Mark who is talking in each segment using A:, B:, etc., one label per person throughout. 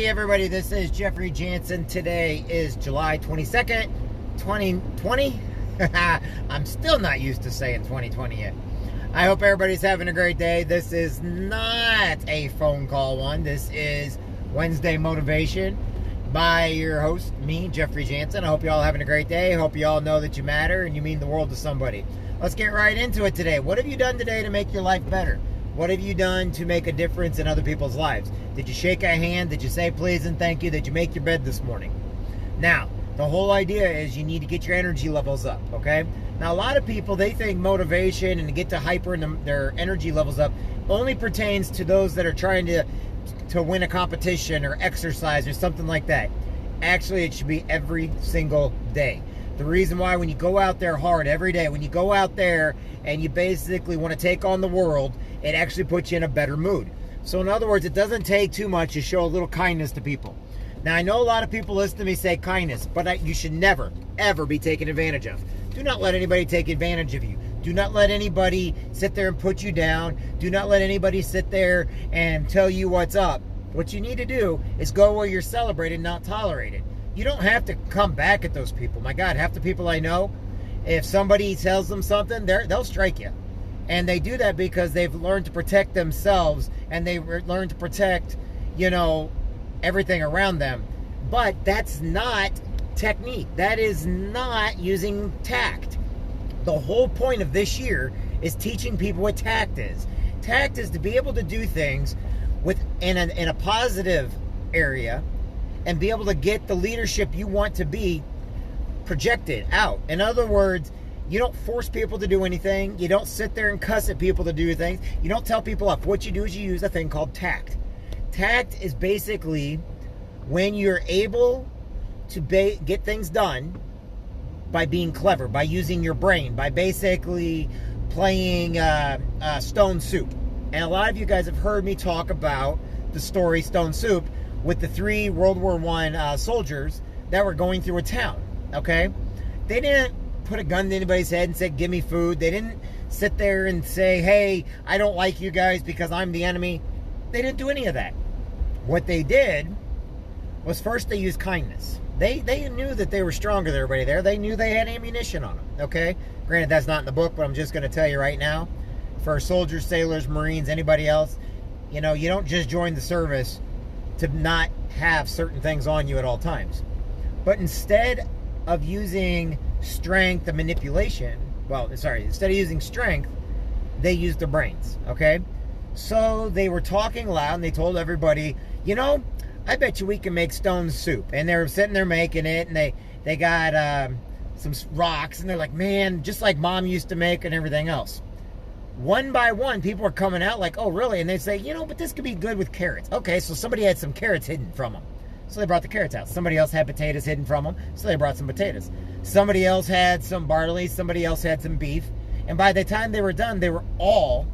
A: Hey everybody, this is Jeffrey Jansen. Today is July 22nd, 2020. I'm still not used to saying 2020 yet. I hope everybody's having a great day. This is not a phone call one. This is Wednesday Motivation by your host, me, Jeffrey Jansen. I hope you all having a great day. I hope you all know that you matter and you mean the world to somebody. Let's get right into it today. What have you done today to make your life better? What have you done to make a difference in other people's lives? Did you shake a hand? Did you say please and thank you? Did you make your bed this morning? Now, the whole idea is you need to get your energy levels up, okay? Now, a lot of people, they think motivation and to get to hyper and their energy levels up only pertains to those that are trying to win a competition or exercise or something like that. Actually, it should be every single day. The reason why when you go out there hard every day, when you go out there and you basically want to take on the world, it actually puts you in a better mood. So in other words, it doesn't take too much to show a little kindness to people. Now, I know a lot of people listen to me say kindness, but you should never, ever be taken advantage of. Do not let anybody take advantage of you. Do not let anybody sit there and put you down. Do not let anybody sit there and tell you what's up. What you need to do is go where you're celebrated, not tolerated. You don't have to come back at those people. My God, half the people I know, if somebody tells them something, they'll strike you. And they do that because they've learned to protect themselves and they learned to protect, everything around them. But that's not technique. That is not using tact. The whole point of this year is teaching people what tact is. Tact is to be able to do things in a positive area and be able to get the leadership you want to be projected out. In other words, you don't force people to do anything. You don't sit there and cuss at people to do things. You don't tell people off. What you do is you use a thing called tact. Tact is basically when you're able to get things done by being clever, by using your brain, by basically playing Stone Soup. And a lot of you guys have heard me talk about the story Stone Soup with the 3 World War I soldiers that were going through a town, okay? They didn't put a gun to anybody's head and say, give me food. They didn't sit there and say, hey, I don't like you guys because I'm the enemy. They didn't do any of that. What they did was first they used kindness. They knew that they were stronger than everybody there. They knew they had ammunition on them, okay? Granted, that's not in the book, but I'm just going to tell you right now. For soldiers, sailors, Marines, anybody else, you don't just join the service to not have certain things on you at all times. But instead of using strength and manipulation, instead of using strength, they used their brains, okay? So they were talking loud and they told everybody, I bet you we can make stone soup. And they were sitting there making it and they got some rocks and they're like, man, just like Mom used to make and everything else. One by one, people were coming out like, oh, really? And they'd say, but this could be good with carrots. Okay, so somebody had some carrots hidden from them. So they brought the carrots out. Somebody else had potatoes hidden from them. So they brought some potatoes. Somebody else had some barley. Somebody else had some beef. And by the time they were done, they were all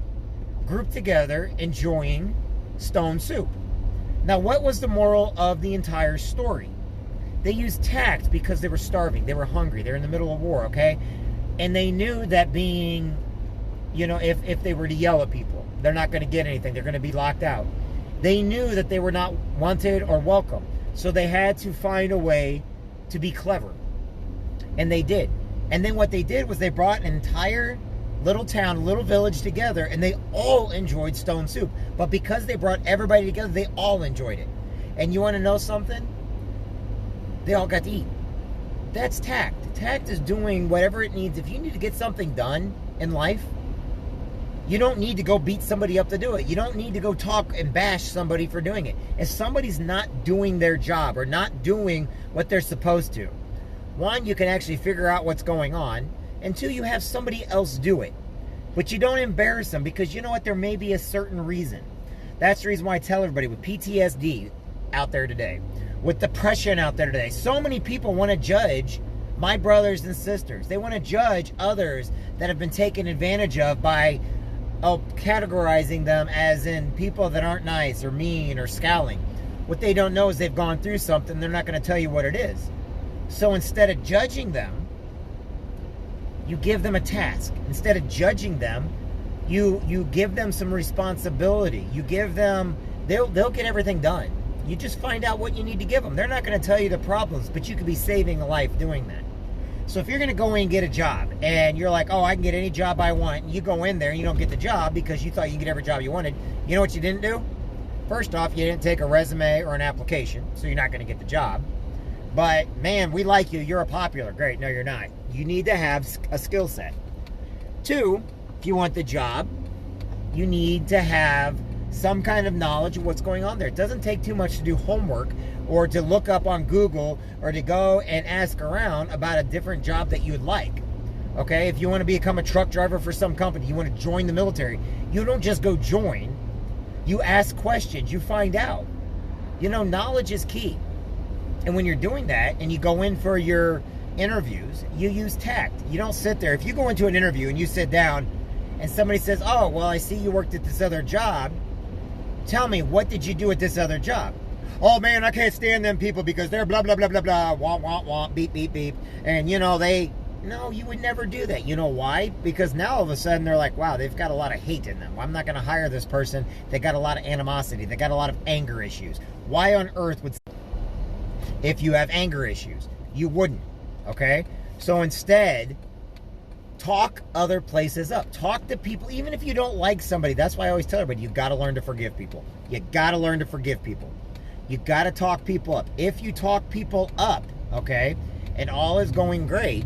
A: grouped together enjoying stone soup. Now, what was the moral of the entire story? They used tact because they were starving. They were hungry. They were in the middle of war, okay? And they knew that being... if they were to yell at people, they're not going to get anything. They're going to be locked out. They knew that they were not wanted or welcome. So they had to find a way to be clever. And they did. And then what they did was they brought an entire little town, little village together, and they all enjoyed stone soup. But because they brought everybody together, they all enjoyed it. And you want to know something? They all got to eat. That's tact. Tact is doing whatever it needs. If you need to get something done in life, you don't need to go beat somebody up to do it. You don't need to go talk and bash somebody for doing it. If somebody's not doing their job or not doing what they're supposed to, 1, you can actually figure out what's going on, and 2, you have somebody else do it. But you don't embarrass them because you know what? There may be a certain reason. That's the reason why I tell everybody with PTSD out there today, with depression out there today, so many people want to judge my brothers and sisters. They want to judge others that have been taken advantage of by categorizing them as in people that aren't nice or mean or scowling. What they don't know is they've gone through something. They're not going to tell you what it is. So instead of judging them, you give them a task. Instead of judging them, you give them some responsibility. You give them, they'll get everything done. You just find out what you need to give them. They're not going to tell you the problems, but you could be saving a life doing that. So if you're going to go in and get a job and you're like, oh, I can get any job I want, and you go in there and you don't get the job because you thought you could get every job you wanted, you know what you didn't do? First off, you didn't take a resume or an application, so you're not going to get the job. But, man, we like you. You're a popular. Great. No, you're not. You need to have a skill set. 2, if you want the job, you need to have some kind of knowledge of what's going on there. It doesn't take too much to do homework or to look up on Google or to go and ask around about a different job that you would like. Okay, if you want to become a truck driver for some company, you want to join the military, you don't just go join. You ask questions, you find out. You know, knowledge is key. And when you're doing that and you go in for your interviews, you use tact. You don't sit there. If you go into an interview and you sit down and somebody says, oh, well, I see you worked at this other job. Tell me, what did you do at this other job? Oh, man, I can't stand them people because they're blah, blah, blah, blah, blah, wah, wah, wah, beep, beep, beep. And, you know, no, you would never do that. You know why? Because now all of a sudden they're like, wow, they've got a lot of hate in them. I'm not going to hire this person. They got a lot of animosity. They got a lot of anger issues. Why on earth would, if you have anger issues? You wouldn't, okay? So instead, talk other places up. Talk to people, even if you don't like somebody. That's why I always tell everybody, you got to learn to forgive people. You got to learn to forgive people. You got to talk people up. If you talk people up, okay, and all is going great,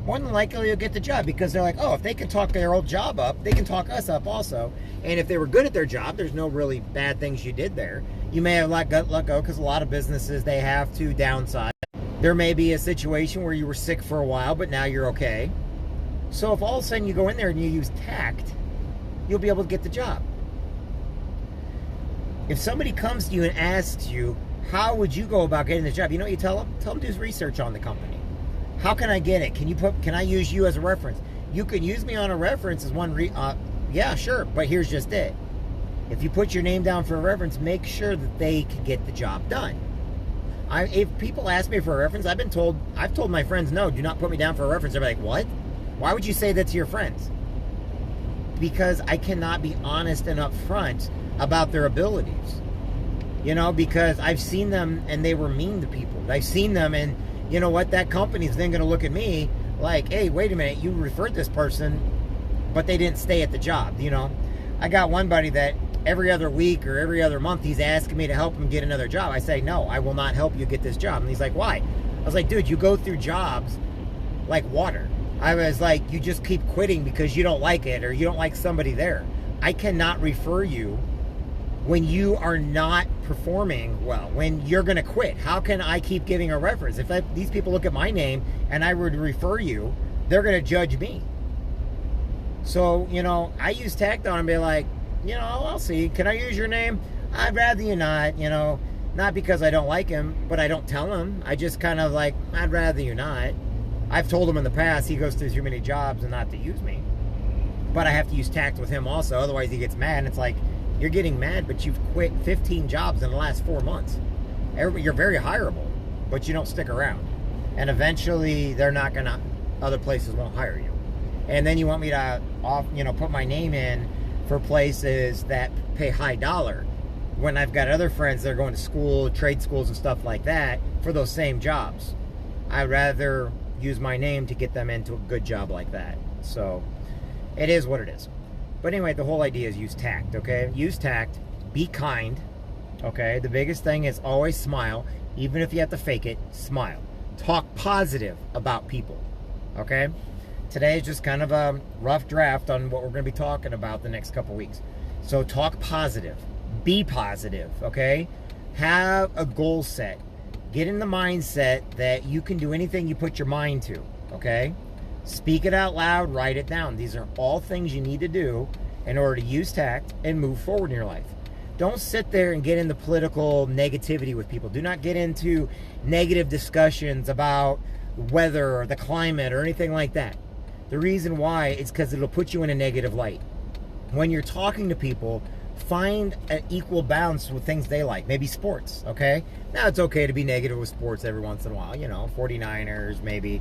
A: more than likely you'll get the job because they're like, oh, if they can talk their old job up, they can talk us up also. And if they were good at their job, there's no really bad things you did there. You may have let go because a lot of businesses, they have to downsize. There may be a situation where you were sick for a while, but now you're okay. So if all of a sudden you go in there and you use tact, you'll be able to get the job. If somebody comes to you and asks you, how would you go about getting the job? You know what you tell them? Tell them to do research on the company. How can I get it? Can I use you as a reference? You can use me on a reference as one, yeah, sure, but here's just it. If you put your name down for a reference, make sure that they can get the job done. If people ask me for a reference, I've told my friends, no, do not put me down for a reference. They're like, what? Why would you say that to your friends? Because I cannot be honest and upfront about their abilities. You know, because I've seen them and they were mean to people. I've seen them and, you know what, that company's then going to look at me like, hey, wait a minute, you referred this person, but they didn't stay at the job, you know. I got one buddy that every other week or every other month he's asking me to help him get another job. I say, no, I will not help you get this job. And he's like, why? I was like, dude, you go through jobs like water. I was like, you just keep quitting because you don't like it or you don't like somebody there. I cannot refer you when you are not performing well, when you're going to quit. How can I keep giving a reference? If these people look at my name and I would refer you, they're going to judge me. So, you know, I use tact on and be like, you know, I'll see. Can I use your name? I'd rather you not, you know, not because I don't like him, but I don't tell him. I just kind of like, I'd rather you not. I've told him in the past he goes through too many jobs and not to use me. But I have to use tact with him also. Otherwise he gets mad. And it's like, you're getting mad, but you've quit 15 jobs in the last 4 months. You're very hireable, but you don't stick around. And eventually they're not going to, other places won't hire you. And then you want me to put my name in for places that pay high dollar when I've got other friends that are going to school, trade schools and stuff like that for those same jobs. I'd rather use my name to get them into a good job like that. So it is what it is. But anyway, the whole idea is use tact, okay? Use tact, be kind, okay? The biggest thing is always smile. Even if you have to fake it, smile. Talk positive about people, okay? Today is just kind of a rough draft on what we're going to be talking about the next couple weeks. So talk positive. Be positive, okay? Have a goal set. Get in the mindset that you can do anything you put your mind to, okay? Speak it out loud, write it down. These are all things you need to do in order to use tact and move forward in your life. Don't sit there and get into political negativity with people. Do not get into negative discussions about weather or the climate or anything like that. The reason why is because it'll put you in a negative light. When you're talking to people, find an equal balance with things they like. Maybe sports, okay? Now, it's okay to be negative with sports every once in a while. You know, 49ers, maybe,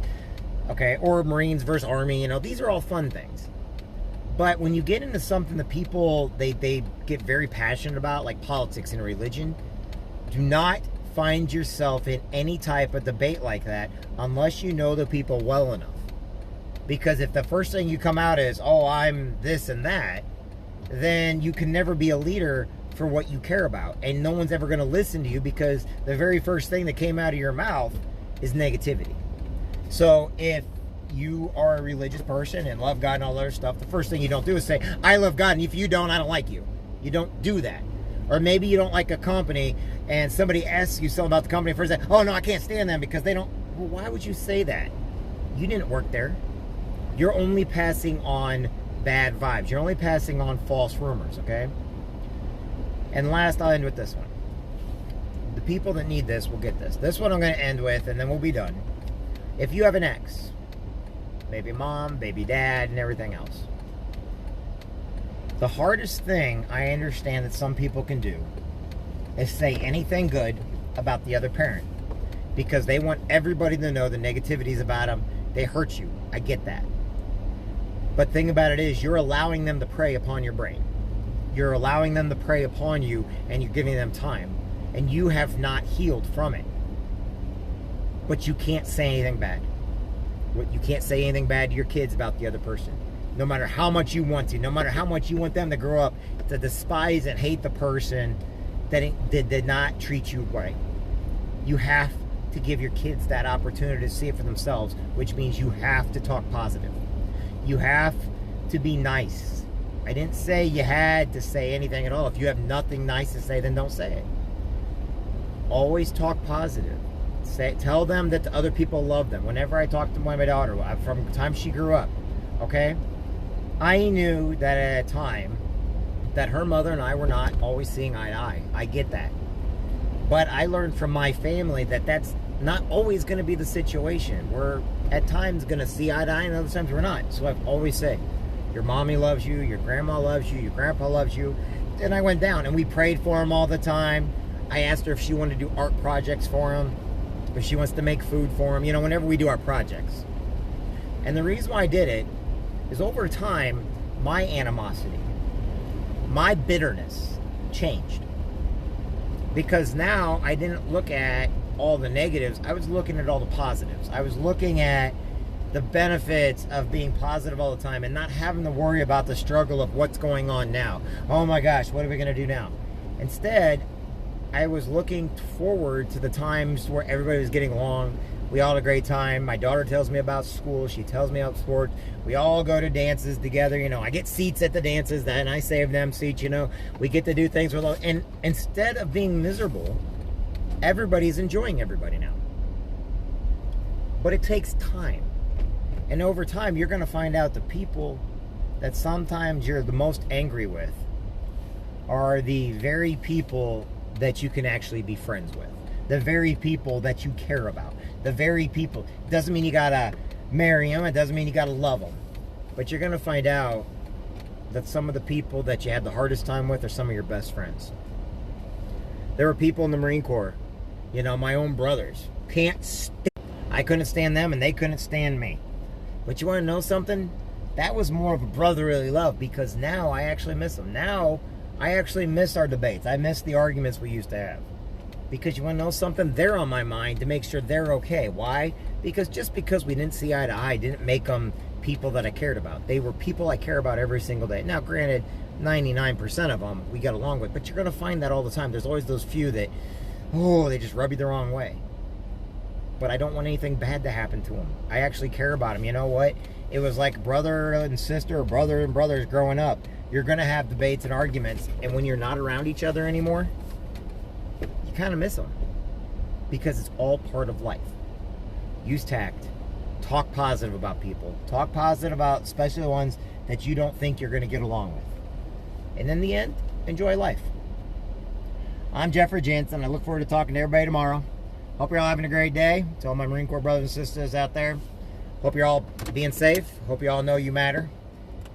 A: okay? Or Marines versus Army, you know. These are all fun things. But when you get into something that people, they get very passionate about, like politics and religion, Do not find yourself in any type of debate like that unless you know the people well enough. Because if the first thing you come out is, oh, I'm this and that, then you can never be a leader for what you care about. And no one's ever going to listen to you because the very first thing that came out of your mouth is negativity. So if you are a religious person and love God and all that other stuff, the first thing you don't do is say, I love God, and if you don't, I don't like you. You don't do that. Or maybe you don't like a company and somebody asks you something about the company, first say, oh no, I can't stand them because they don't. Well, why would you say that? You didn't work there. You're only passing on bad vibes. You're only passing on false rumors, okay? And last, I'll end with this one. The people that need this will get this. This one I'm going to end with, and then we'll be done. If you have an ex, baby mom, baby dad, and everything else, the hardest thing I understand that some people can do is say anything good about the other parent because they want everybody to know the negativities about them. They hurt you. I get that. But the thing about it is, you're allowing them to prey upon your brain. You're allowing them to prey upon you, and you're giving them time. And you have not healed from it. But you can't say anything bad. You can't say anything bad to your kids about the other person. No matter how much you want to. No matter how much you want them to grow up to despise and hate the person that did not treat you right. You have to give your kids that opportunity to see it for themselves, which means you have to talk positive. You have to be nice. I didn't say you had to say anything at all. If you have nothing nice to say, then don't say it. Always talk positive. Tell them that the other people love them. Whenever I talk to my daughter, from the time she grew up, okay, I knew that at a time that her mother and I were not always seeing eye to eye. I get that. But I learned from my family that that's not always going to be the situation. We're at times going to see eye to eye, and other times we're not. So I've always said, your mommy loves you, your grandma loves you, your grandpa loves you. And I went down, and we prayed for them all the time. I asked her if she wanted to do art projects for them, if she wants to make food for them, you know, whenever we do our projects. And the reason why I did it is over time, my animosity, my bitterness changed. Because now I didn't look at all the negatives. I was looking at all the positives. I was looking at the benefits of being positive all the time and not having to worry about the struggle of what's going on now. Oh my gosh, what are we going to do now? Instead, I was looking forward to the times where everybody was getting along. We all had a great time. My daughter tells me about school. She tells me about sports. We all go to dances together. You know, I get seats at the dances, and I save them seats, you know. We get to do things with all, and instead of being miserable, everybody's enjoying everybody now. But it takes time. And over time, you're going to find out the people that sometimes you're the most angry with are the very people that you can actually be friends with. The very people that you care about. The very people. Doesn't mean you got to marry them. It doesn't mean you got to love them. But you're going to find out that some of the people that you had the hardest time with are some of your best friends. There were people in the Marine Corps, you know, my own brothers. I couldn't stand them, and they couldn't stand me. But you want to know something? That was more of a brotherly love, because now I actually miss them. Now I actually miss our debates. I miss the arguments we used to have. Because you want to know something? They're on my mind to make sure they're okay. Why? Because just because we didn't see eye to eye didn't make them people that I cared about. They were people I care about every single day. Now, granted, 99% of them we got along with, but you're going to find that all the time. There's always those few that, oh, they just rub you the wrong way. But I don't want anything bad to happen to them. I actually care about them. You know what? It was like brother and sister, or brother and brothers growing up. You're going to have debates and arguments, and when you're not around each other anymore, you kind of miss them. Because it's all part of life. Use tact. Talk positive about people. Talk positive about especially the ones that you don't think you're going to get along with. And in the end, enjoy life. I'm Jeffrey Jansen. I look forward to talking to everybody tomorrow. Hope you're all having a great day. To all my Marine Corps brothers and sisters out there, hope you're all being safe. Hope you all know you matter.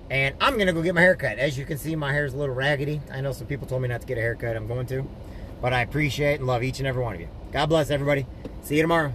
A: And I'm going to go get my hair cut. As you can see, my hair is a little raggedy. I know some people told me not to get a haircut. I'm going to. But I appreciate and love each and every one of you. God bless everybody. See you tomorrow.